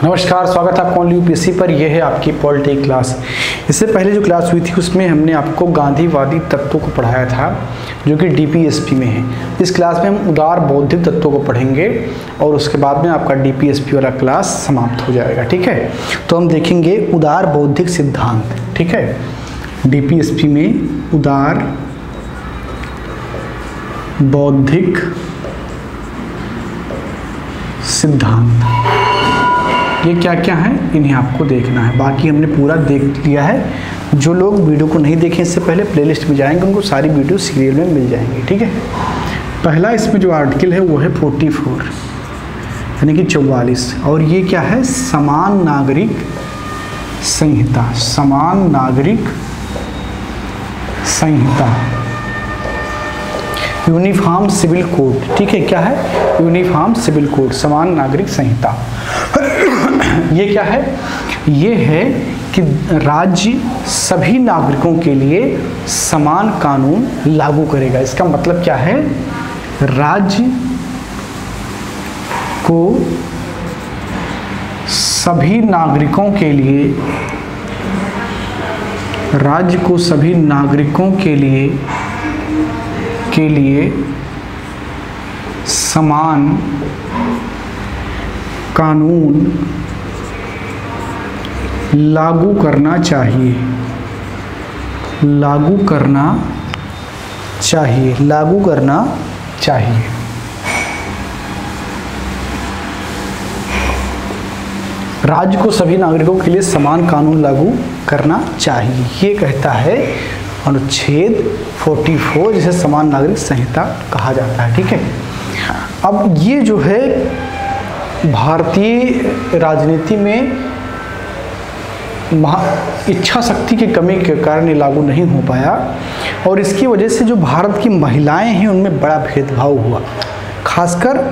नमस्कार, स्वागत है आपका यूपीएससी पर। यह है आपकी पॉलिटी क्लास। इससे पहले जो क्लास हुई थी उसमें हमने आपको गांधीवादी तत्वों को पढ़ाया था जो कि डीपीएसपी में है। इस क्लास में हम उदार बौद्धिक तत्वों को पढ़ेंगे और उसके बाद में आपका डीपीएसपी वाला क्लास समाप्त हो जाएगा। ठीक है, तो हम देखेंगे उदार बौद्धिक सिद्धांत। ठीक है, डीपीएसपी में उदार बौद्धिक सिद्धांत ये क्या क्या है, इन्हें आपको देखना है। बाकी हमने पूरा देख लिया है। जो लोग वीडियो को नहीं देखें इससे पहले प्लेलिस्ट में जाएंगे, उनको सारी वीडियो सीरियल में मिल जाएंगी। ठीक है, पहला इसमें जो आर्टिकल है वो है 44 यानी कि 44, और ये क्या है, समान नागरिक संहिता। समान नागरिक संहिता, यूनिफॉर्म सिविल कोड। ठीक है, क्या है, यूनिफॉर्म सिविल कोड, समान नागरिक संहिता। ये क्या है, ये है कि राज्य सभी नागरिकों के लिए समान कानून लागू करेगा। इसका मतलब क्या है, राज्य को सभी नागरिकों के लिए, राज्य को सभी नागरिकों के लिए समान कानून लागू करना चाहिए। लागू करना चाहिए, लागू करना चाहिए। राज्य को सभी नागरिकों के लिए समान कानून लागू करना चाहिए, ये कहता है अनुच्छेद 44, जिसे समान नागरिक संहिता कहा जाता है। ठीक है, अब ये जो है भारतीय राजनीति में इच्छा शक्ति की कमी के कारण ये लागू नहीं हो पाया, और इसकी वजह से जो भारत की महिलाएं हैं उनमें बड़ा भेदभाव हुआ, खासकर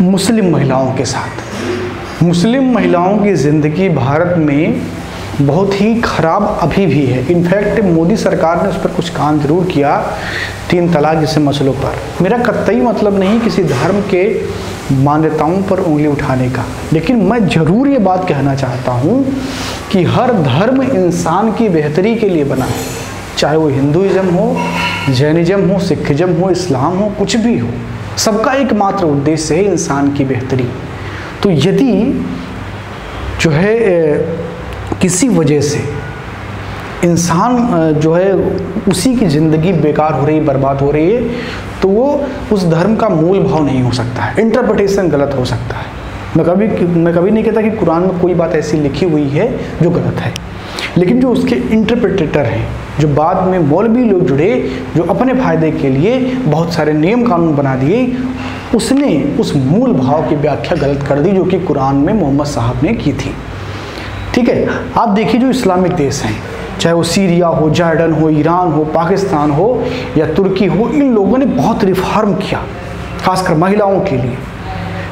मुस्लिम महिलाओं के साथ। मुस्लिम महिलाओं की ज़िंदगी भारत में बहुत ही खराब अभी भी है। इनफैक्ट मोदी सरकार ने उस पर कुछ काम जरूर किया, 3 तलाक जैसे मसलों पर। मेरा कतई मतलब नहीं किसी धर्म के मान्यताओं पर उंगली उठाने का, लेकिन मैं ज़रूर ये बात कहना चाहता हूँ कि हर धर्म इंसान की बेहतरी के लिए बना है, चाहे वो हिंदुइज्म हो, जैनिज्म हो, सिखिज्म हो, इस्लाम हो, कुछ भी हो, सबका एकमात्र उद्देश्य है इंसान की बेहतरी। तो यदि जो है किसी वजह से इंसान जो है उसी की ज़िंदगी बेकार हो रही है, बर्बाद हो रही है, तो वो उस धर्म का मूल भाव नहीं हो सकता है, इंटरप्रिटेशन गलत हो सकता है। मैं कभी नहीं कहता कि कुरान में कोई बात ऐसी लिखी हुई है जो गलत है, लेकिन जो उसके इंटरप्रेटेटर हैं, जो बाद में मौलवी लोग जुड़े, जो अपने फ़ायदे के लिए बहुत सारे नियम कानून बना दिए, उसने उस मूल भाव की व्याख्या गलत कर दी जो कि कुरान में मोहम्मद साहब ने की थी। ठीक है, आप देखिए जो इस्लामिक देश हैं, चाहे वो सीरिया हो, जॉर्डन हो, ईरान हो, पाकिस्तान हो या तुर्की हो, इन लोगों ने बहुत रिफॉर्म किया, खासकर महिलाओं के लिए।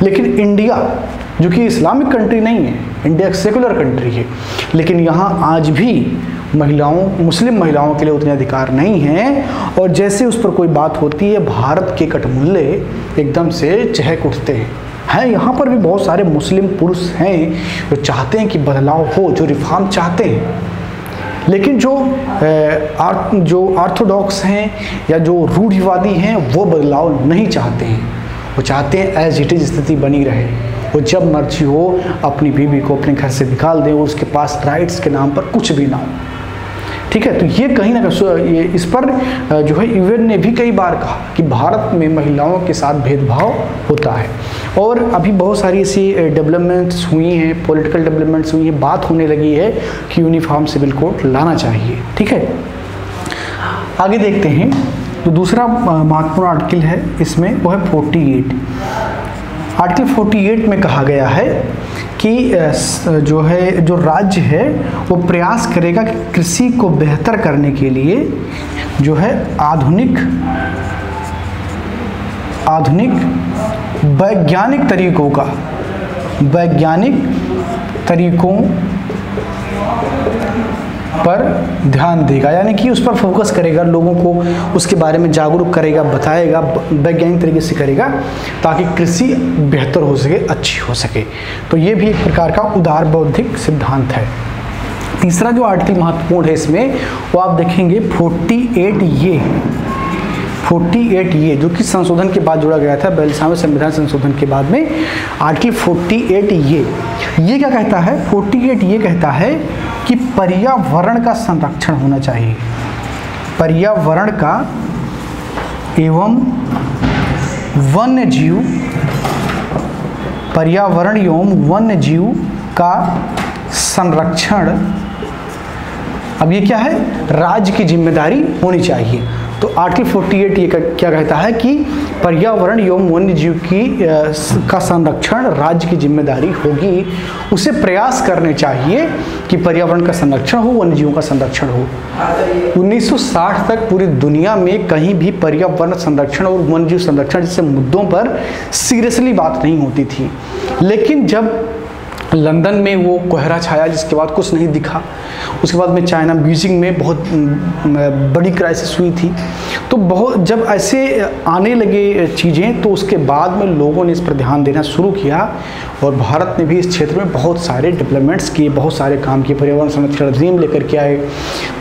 लेकिन इंडिया जो कि इस्लामिक कंट्री नहीं है, इंडिया एक सेकुलर कंट्री है, लेकिन यहाँ आज भी मुस्लिम महिलाओं के लिए उतने अधिकार नहीं हैं, और जैसे उस पर कोई बात होती है भारत के कटमुल्ले एकदम से चहक उठते हैं। यहाँ पर भी बहुत सारे मुस्लिम पुरुष हैं जो चाहते हैं कि बदलाव हो, जो रिफॉर्म चाहते हैं, लेकिन जो ऑर्थोडॉक्स हैं या जो रूढ़िवादी हैं वो बदलाव नहीं चाहते हैं। वो चाहते हैं एज इट इज स्थिति बनी रहे, वो जब मर्जी हो अपनी बीवी को अपने घर से निकाल दें, उसके पास राइट्स के नाम पर कुछ भी ना हो। ठीक है, तो ये कहीं ना कहीं इस पर जो है यूएन ने भी कई बार कहा कि भारत में महिलाओं के साथ भेदभाव होता है, और अभी बहुत सारी ऐसी डेवलपमेंट्स हुई हैं, पॉलिटिकल डेवलपमेंट्स हुई हैं, बात होने लगी है कि यूनिफॉर्म सिविल कोड लाना चाहिए। ठीक है, आगे देखते हैं। तो दूसरा महत्वपूर्ण आर्टिकल है इसमें, वो है 48। आर्टिकल 48 में कहा गया है कि जो राज्य है वो प्रयास करेगा कि कृषि को बेहतर करने के लिए जो है आधुनिक वैज्ञानिक तरीकों पर ध्यान देगा, यानी कि उस पर फोकस करेगा, लोगों को उसके बारे में जागरूक करेगा, बताएगा, वैज्ञानिक तरीके से करेगा ताकि कृषि बेहतर हो सके, अच्छी हो सके। तो ये भी एक प्रकार का उदार बौद्धिक सिद्धांत है। तीसरा जो आर्टिकल महत्वपूर्ण है इसमें वो आप देखेंगे 48A जो कि संशोधन के बाद जोड़ा गया था, 42वें संविधान संशोधन के बाद में आर्टिकल 48A ये क्या कहता है? 48 ये कहता है कि पर्यावरण का संरक्षण होना चाहिए, पर्यावरण का एवं वन्य जीव, पर्यावरण एवं वन्य जीव का संरक्षण, अब ये क्या है? राज्य की जिम्मेदारी होनी चाहिए। तो आर्टिकल 48 ये क्या कहता है कि पर्यावरण एवं वन्य जीव का संरक्षण राज्य की जिम्मेदारी होगी। उसे प्रयास करने चाहिए कि पर्यावरण का संरक्षण हो, वन्य जीवों का संरक्षण हो। 1960 तक पूरी दुनिया में कहीं भी पर्यावरण संरक्षण और वन्य जीव संरक्षण जैसे मुद्दों पर सीरियसली बात नहीं होती थी। लेकिन जब लंदन में वो कोहरा छाया जिसके बाद कुछ नहीं दिखा, उसके बाद में चाइना बीजिंग में बहुत बड़ी क्राइसिस हुई थी, तो बहुत जब ऐसे आने लगे चीज़ें तो उसके बाद में लोगों ने इस पर ध्यान देना शुरू किया और भारत ने भी इस क्षेत्र में बहुत सारे डेवलपमेंट्स किए, बहुत सारे काम किए। पर्यावरण संरक्षण अधिनियम लेकर के आए,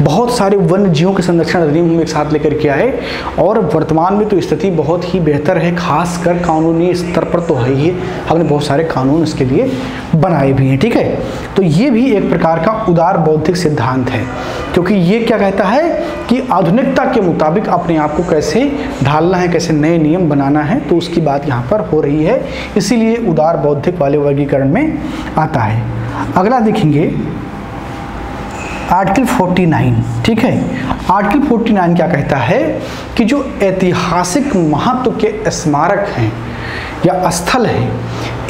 बहुत सारे वन्य जीवों के संरक्षण अधिनियम हम एक साथ लेकर के आए और वर्तमान में तो स्थिति बहुत ही बेहतर है, खासकर कानूनी स्तर पर तो है ही, हमने बहुत सारे कानून इसके लिए बनाए भी हैं। ठीक है, तो ये भी एक प्रकार का उदार बौद्धिक सिद्धांत है, क्योंकि ये क्या कहता है कि आधुनिकता के मुताबिक अपने आप को कैसे ढालना है, कैसे नए नियम बनाना है, तो उसकी बात यहाँ पर हो रही है, इसीलिए उदार बौद्धिक वाले वर्गीकरण में आता है। अगला देखेंगे आर्टिकल 49। ठीक है, आर्टिकल 49 क्या कहता है कि जो ऐतिहासिक महत्व के स्मारक हैं या स्थल हैं,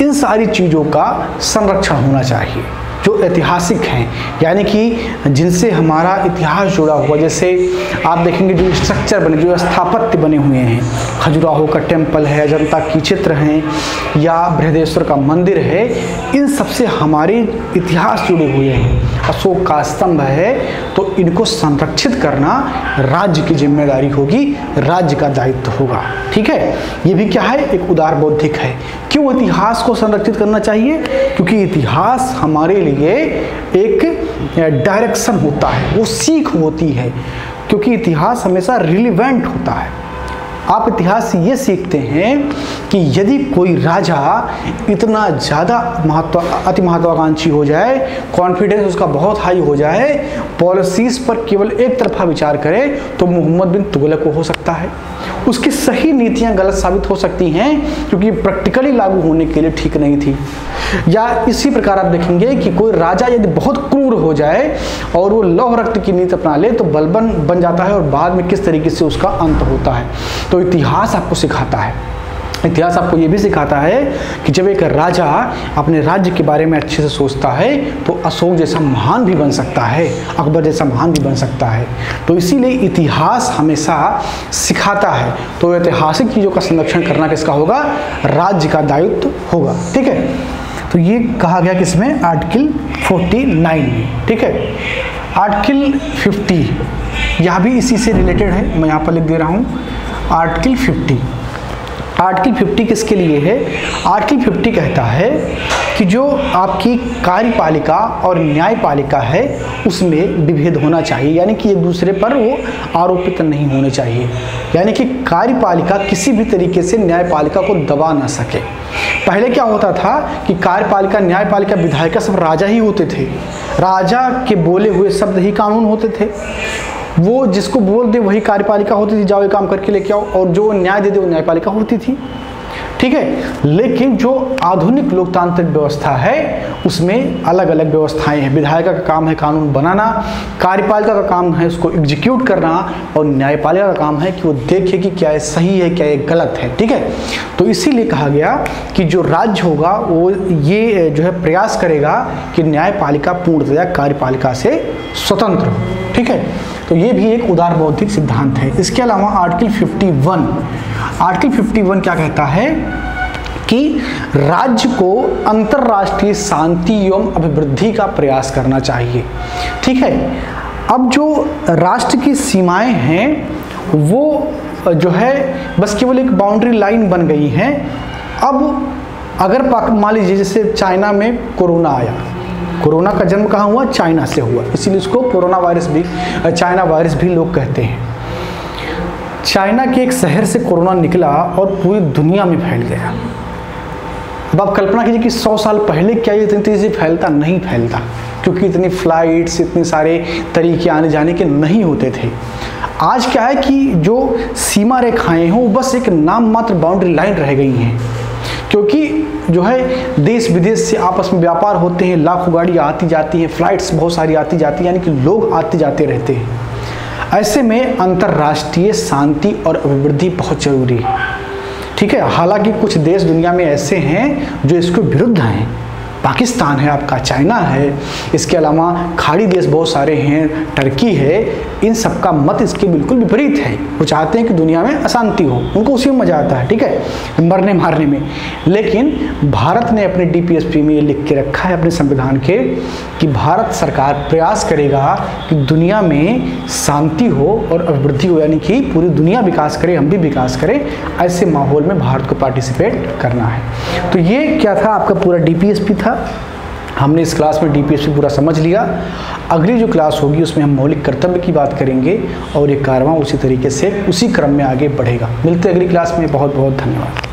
इन सारी चीज़ों का संरक्षण होना चाहिए जो ऐतिहासिक हैं, यानी कि जिनसे हमारा इतिहास जुड़ा हुआ। जैसे आप देखेंगे जो स्ट्रक्चर बने, जो स्थापत्य बने हुए हैं, खजुराहो का टेम्पल है, अजंता की चित्र हैं या बृहदेश्वर का मंदिर है, इन सबसे हमारे इतिहास जुड़े हुए हैं। अशोक का स्तंभ है, तो इनको संरक्षित करना राज्य की जिम्मेदारी होगी, राज्य का दायित्व होगा। ठीक है, ये भी क्या है? एक उदार बौद्धिक है। क्यों इतिहास को संरक्षित करना चाहिए? क्योंकि इतिहास हमारे लिए एक डायरेक्शन होता है, वो सीख होती है, क्योंकि इतिहास हमेशा रिलेवेंट होता है। आप इतिहास से ये सीखते हैं कि यदि कोई राजा इतना ज़्यादा अति महत्वाकांक्षी हो जाए, कॉन्फिडेंस उसका बहुत हाई हो जाए, पॉलिसीज़ पर केवल एक तरफा विचार करे, तो मोहम्मद बिन तुगलक हो सकता है। उसकी सही नीतियां गलत साबित हो सकती हैं क्योंकि प्रैक्टिकली लागू होने के लिए ठीक नहीं थी। या इसी प्रकार आप देखेंगे कि कोई राजा यदि बहुत क्रूर हो जाए और वो लौह रक्त की नीति अपना ले, तो बलबन बन जाता है और बाद में किस तरीके से उसका अंत होता है। तो इतिहास आपको सिखाता है, इतिहास आपको ये भी सिखाता है कि जब एक राजा अपने राज्य के बारे में अच्छे से सोचता है तो अशोक जैसा महान भी बन सकता है, अकबर जैसा महान भी बन सकता है। तो इसीलिए इतिहास हमेशा सिखाता है। तो ऐतिहासिक चीज़ों का संरक्षण करना किसका होगा? राज्य का दायित्व होगा। ठीक है, तो ये कहा गया किसमें? आर्टिकल 49 में। ठीक है, आर्टिकल 50 यहाँ भी इसी से रिलेटेड है, मैं यहाँ पर लिख दे रहा हूँ। आर्टिकल 50 किसके लिए है? आर्टिकल 50 कहता है कि जो आपकी कार्यपालिका और न्यायपालिका है उसमें विभेद होना चाहिए, यानी कि एक दूसरे पर वो आरोपित नहीं होने चाहिए, यानी कि कार्यपालिका किसी भी तरीके से न्यायपालिका को दबा ना सके। पहले क्या होता था कि कार्यपालिका, न्यायपालिका, विधायिका सब राजा ही होते थे, राजा के बोले हुए शब्द ही कानून होते थे। वो जिसको बोल दे वही कार्यपालिका होती थी, जाओ ये काम करके लेके आओ, और जो न्याय दे दे वो न्यायपालिका होती थी। ठीक है, लेकिन जो आधुनिक लोकतांत्रिक व्यवस्था है उसमें अलग अलग व्यवस्थाएं हैं। विधायिका का काम है कानून बनाना, कार्यपालिका का काम है उसको एग्जीक्यूट करना, और न्यायपालिका का काम है कि वो देखे कि क्या ये सही है, क्या ये गलत है। ठीक है, तो इसीलिए कहा गया कि जो राज्य होगा वो ये जो है प्रयास करेगा कि न्यायपालिका पूर्णतया कार्यपालिका से स्वतंत्र हो। ठीक है, तो ये भी एक उदार बौद्धिक सिद्धांत है। इसके अलावा आर्टिकल 51 क्या कहता है कि राज्य को अंतर्राष्ट्रीय शांति एवं अभिवृद्धि का प्रयास करना चाहिए। ठीक है, अब जो राष्ट्र की सीमाएं हैं वो जो है बस केवल एक बाउंड्री लाइन बन गई हैं। अब अगर मान लीजिए जैसे चाइना में कोरोना आया, कोरोना का जन्म कहाँ हुआ? चाइना से हुआ, इसीलिए इसको कोरोना वायरस भी, चाइना वायरस भी लोग कहते हैं। चाइना के एक शहर से कोरोना निकला और पूरी दुनिया में फैल गया। अब आप कल्पना कीजिए कि 100 साल पहले क्या ये इतनी तेजी से फैलता? नहीं फैलता, क्योंकि इतनी फ्लाइट्स, इतने सारे तरीके आने जाने के नहीं होते थे। आज क्या है कि जो सीमा रेखाएं हैं वो बस एक नाम मात्र बाउंड्री लाइन रह गई हैं, क्योंकि जो है देश विदेश से आपस में व्यापार होते हैं, लाखों गाड़ियाँ आती जाती हैं, फ्लाइट्स बहुत सारी आती जाती हैं, यानी कि लोग आते जाते रहते हैं। ऐसे में अंतर्राष्ट्रीय शांति और अभिवृद्धि बहुत जरूरी है, ठीक है। हालांकि कुछ देश दुनिया में ऐसे हैं जो इसके विरुद्ध हैं। पाकिस्तान है आपका, चाइना है, इसके अलावा खाड़ी देश बहुत सारे हैं, टर्की है, इन सब का मत इसके बिल्कुल विपरीत है। वो चाहते हैं कि दुनिया में अशांति हो, उनको उसी में मजा आता है, ठीक है, मरने मारने में। लेकिन भारत ने अपने DPSP में ये लिख के रखा है अपने संविधान के कि भारत सरकार प्रयास करेगा कि दुनिया में शांति हो और अभिवृद्धि हो, यानी कि पूरी दुनिया विकास करे, हम भी विकास करें। ऐसे माहौल में भारत को पार्टिसिपेट करना है। तो ये क्या था? आपका पूरा DPSP था। हमने इस क्लास में DPSP पूरा समझ लिया। अगली जो क्लास होगी उसमें हम मौलिक कर्तव्य की बात करेंगे और ये कारवां उसी तरीके से उसी क्रम में आगे बढ़ेगा। मिलते हैं अगली क्लास में। बहुत बहुत धन्यवाद।